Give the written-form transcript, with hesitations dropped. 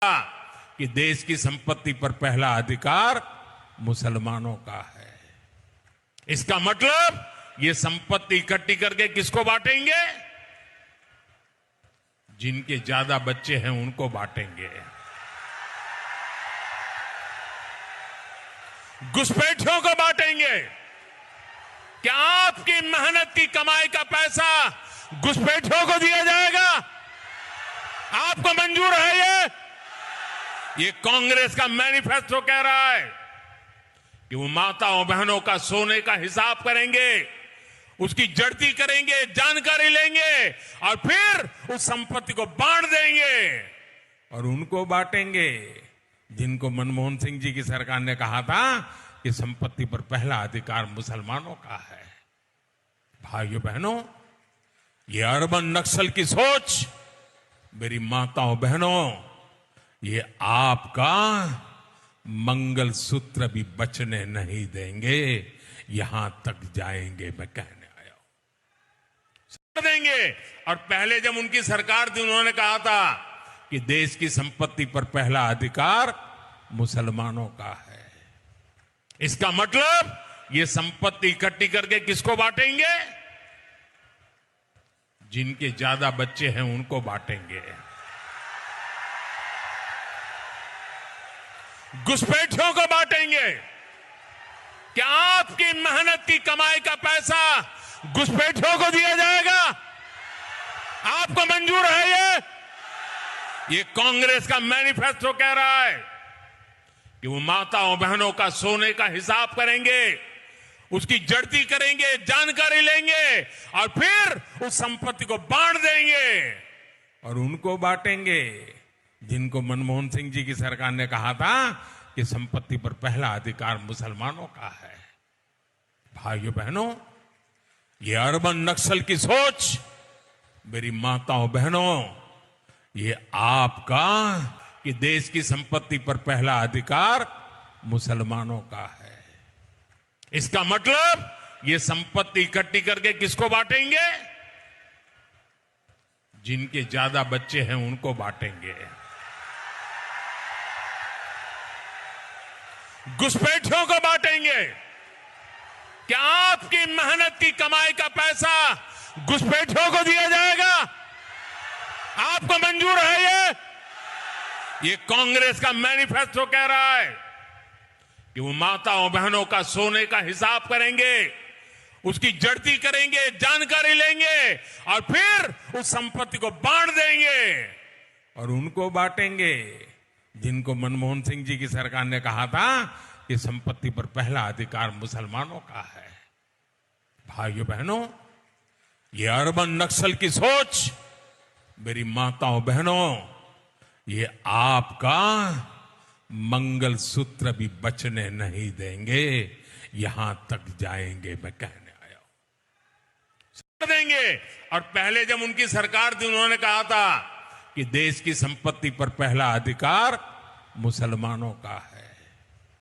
कि देश की संपत्ति पर पहला अधिकार मुसलमानों का है। इसका मतलब ये संपत्ति इकट्ठी करके किसको बांटेंगे? जिनके ज्यादा बच्चे हैं उनको बांटेंगे। घुसपैठियों को बांटेंगे। क्या आपकी मेहनत की कमाई का पैसा घुसपैठियों को दिया जाएगा? आपको मंजूर है? ये कांग्रेस का मैनिफेस्टो कह रहा है कि वो माताओं बहनों का सोने का हिसाब करेंगे, उसकी जड़ती करेंगे, जानकारी लेंगे और फिर उस संपत्ति को बांट देंगे और उनको बांटेंगे जिनको मनमोहन सिंह जी की सरकार ने कहा था कि संपत्ति पर पहला अधिकार मुसलमानों का है। भाइयों बहनों, ये अर्बन नक्सल की सोच, मेरी माताओं बहनों, ये आपका मंगलसूत्र भी बचने नहीं देंगे। यहां तक जाएंगे, मैं कहने आया हूं। देंगे। और पहले जब उनकी सरकार थी उन्होंने कहा था कि देश की संपत्ति पर पहला अधिकार मुसलमानों का है। इसका मतलब ये संपत्ति इकट्ठी करके किसको बांटेंगे? जिनके ज्यादा बच्चे हैं उनको बांटेंगे। घुसपैठियों को बांटेंगे। क्या आपकी मेहनत की कमाई का पैसा घुसपैठियों को दिया जाएगा? आपको मंजूर है? ये कांग्रेस का मैनिफेस्टो कह रहा है कि वो माताओं बहनों का सोने का हिसाब करेंगे, उसकी जड़ती करेंगे, जानकारी लेंगे और फिर उस संपत्ति को बांट देंगे और उनको बांटेंगे जिनको मनमोहन सिंह जी की सरकार ने कहा था कि संपत्ति पर पहला अधिकार मुसलमानों का है। भाइयों बहनों, ये अर्बन नक्सल की सोच, मेरी माताओं बहनों, ये आपका कि देश की संपत्ति पर पहला अधिकार मुसलमानों का है। इसका मतलब ये संपत्ति इकट्ठी करके किसको बांटेंगे? जिनके ज्यादा बच्चे हैं उनको बांटेंगे। घुसपैठियों को बांटेंगे। क्या आपकी मेहनत की कमाई का पैसा घुसपैठियों को दिया जाएगा? आपको मंजूर है? ये कांग्रेस का मैनिफेस्टो कह रहा है कि वो माताओं बहनों का सोने का हिसाब करेंगे, उसकी जड़ती करेंगे, जानकारी लेंगे और फिर उस संपत्ति को बांट देंगे और उनको बांटेंगे जिनको मनमोहन सिंह जी की सरकार ने कहा था कि संपत्ति पर पहला अधिकार मुसलमानों का है। भाइयों बहनों, ये अर्बन नक्सल की सोच, मेरी माताओं बहनों, ये आपका मंगलसूत्र भी बचने नहीं देंगे। यहां तक जाएंगे, मैं कहने आया हूं। देंगे। और पहले जब उनकी सरकार थी उन्होंने कहा था कि देश की संपत्ति पर पहला अधिकार मुसलमानों का है।